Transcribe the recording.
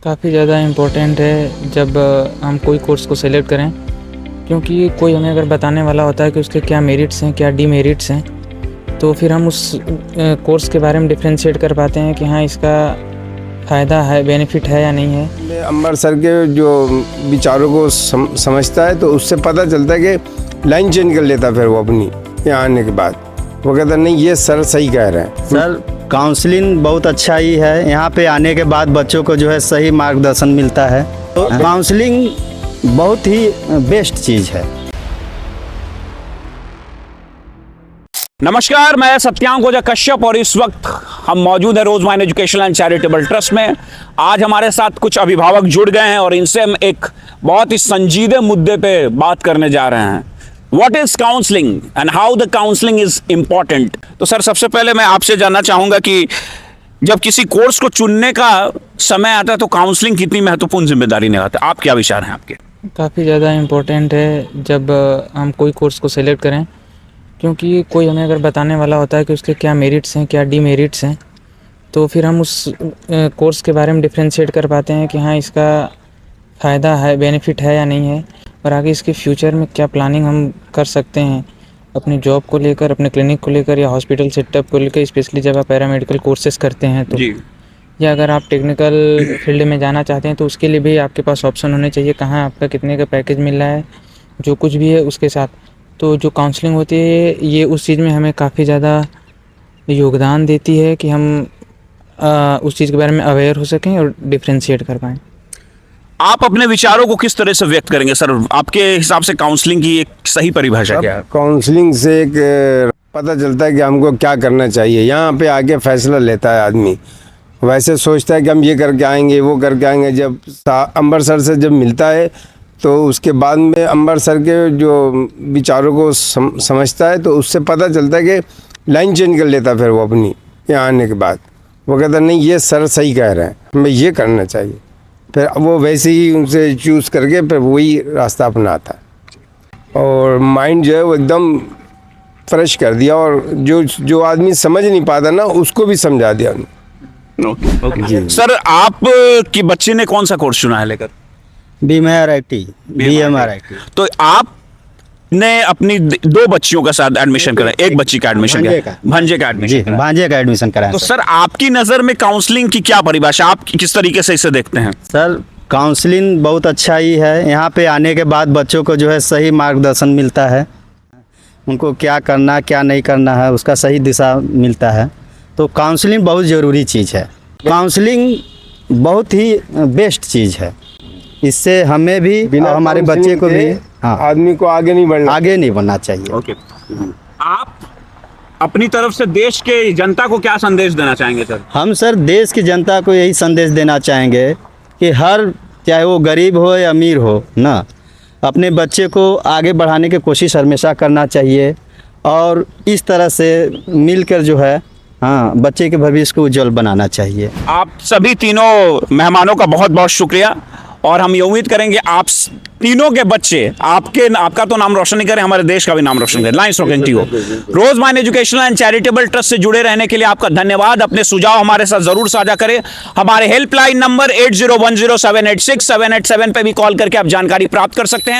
काफ़ी ज़्यादा इम्पोर्टेंट है जब हम कोई कोर्स को सेलेक्ट करें, क्योंकि कोई हमें अगर बताने वाला होता है कि उसके क्या मेरिट्स हैं, क्या डीमेरिट्स हैं, तो फिर हम उस कोर्स के बारे में डिफ्रेंशिएट कर पाते हैं कि हाँ, इसका फ़ायदा है, बेनिफिट है या नहीं है। अंबर सर के जो विचारों को समझता है तो उससे पता चलता है कि लाइन चेंज कर लेता फिर वो अपनी यहाँ आने के बाद। वो कहता नहीं, ये सर सही कह रहे हैं। सर काउंसलिंग बहुत अच्छा ही है। यहाँ पे आने के बाद बच्चों को जो है सही मार्गदर्शन मिलता है। तो काउंसलिंग बहुत ही बेस्ट चीज़ है। नमस्कार, मैं सत्यांक ओझा कश्यप और इस वक्त हम मौजूद हैं रोजमाइन एजुकेशनल एंड चैरिटेबल ट्रस्ट में। आज हमारे साथ कुछ अभिभावक जुड़ गए हैं और इनसे हम एक बहुत ही संजीदे मुद्दे पे बात करने जा रहे हैं। What is counselling and how the counselling is important. तो सर, सबसे पहले मैं आपसे जानना चाहूंगा कि जब किसी कोर्स को चुनने का समय आता है तो काउंसलिंग कितनी महत्वपूर्ण जिम्मेदारी निभाता है? आप क्या विचार हैं आपके? काफ़ी ज़्यादा इम्पोर्टेंट है जब हम कोई कोर्स को सेलेक्ट करें, क्योंकि कोई हमें अगर बताने वाला होता है कि उसके क्या मेरिट्स हैं, क्या डीमेरिट्स हैं, तो फिर हम उस कोर्स के बारे में डिफ्रेंशिएट कर पाते हैं कि हाँ, इसका फ़ायदा है, बेनिफिट है या नहीं है, और आगे इसके फ्यूचर में क्या प्लानिंग हम कर सकते हैं अपनी जॉब को लेकर, अपने क्लिनिक को लेकर या हॉस्पिटल सेटअप को लेकर, स्पेशली जब आप पैरामेडिकल कोर्सेज करते हैं तो। या अगर आप टेक्निकल फील्ड में जाना चाहते हैं तो उसके लिए भी आपके पास ऑप्शन होने चाहिए, कहाँ आपका कितने का पैकेज मिल रहा है, जो कुछ भी है उसके साथ। तो जो काउंसलिंग होती है ये उस चीज़ में हमें काफ़ी ज़्यादा योगदान देती है कि हम उस चीज़ के बारे में अवेयर हो सकें और डिफ्रेंशिएट कर पाएँ। आप अपने विचारों को किस तरह से व्यक्त करेंगे सर? आपके हिसाब से काउंसलिंग की एक सही परिभाषा क्या है? काउंसलिंग से एक पता चलता है कि हमको क्या करना चाहिए। यहाँ पे आके फैसला लेता है आदमी। वैसे सोचता है कि हम ये करके आएंगे, वो करके आएंगे। जब अंबर सर से जब मिलता है तो उसके बाद में अंबर सर के जो विचारों को समझता है तो उससे पता चलता है कि लाइन चेंज कर लेता फिर वो अपनी यहाँ आने के बाद। वो कहता नहीं, ये सर सही कह रहे हैं, हमें ये करना चाहिए। फिर वो वैसे ही उनसे चूज़ करके फिर वही रास्ता अपनाता है और माइंड जो है वो एकदम फ्रेश कर दिया, और जो आदमी समझ नहीं पाता ना उसको भी समझा दिया उन्होंने। सर, आप की बच्चे ने कौन सा कोर्स चुना है लेकर? BMRIT। तो आपने अपनी दो बच्चियों का साथ एडमिशन करा, एक बच्ची का एडमिशन करा, भांजे का एडमिशन, भांजे का एडमिशन कराया। तो सर, आपकी नज़र में काउंसलिंग की क्या परिभाषा, आप किस तरीके से इसे देखते हैं? सर काउंसलिंग बहुत अच्छा ही है। यहाँ पे आने के बाद बच्चों को जो है सही मार्गदर्शन मिलता है। उनको क्या करना क्या नहीं करना है उसका सही दिशा मिलता है। तो काउंसलिंग बहुत ज़रूरी चीज़ है। काउंसलिंग बहुत ही बेस्ट चीज़ है। इससे हमें भी और हमारे बच्चे को भी, हाँ, आदमी को आगे नहीं बढ़ना चाहिए। ओके। आप अपनी तरफ से देश के जनता को क्या संदेश देना चाहेंगे सर? हम सर देश की जनता को यही संदेश देना चाहेंगे कि हर, चाहे वो गरीब हो या अमीर हो ना, अपने बच्चे को आगे बढ़ाने की कोशिश हमेशा करना चाहिए और इस तरह से मिलकर जो है, हाँ, बच्चे के भविष्य को उज्जवल बनाना चाहिए। आप सभी तीनों मेहमानों का बहुत बहुत शुक्रिया और हम ये उम्मीद करेंगे आप तीनों के बच्चे आपका तो नाम रोशन नहीं करें, हमारे देश का भी नाम रोशन करें। लाइन्स रॉकिंग हो। रोजमाइन एजुकेशनल एंड चैरिटेबल ट्रस्ट से जुड़े रहने के लिए आपका धन्यवाद। अपने सुझाव हमारे साथ जरूर साझा करें। हमारे हेल्पलाइन नंबर 8010786787 पे भी कॉल करके आप जानकारी प्राप्त कर सकते हैं।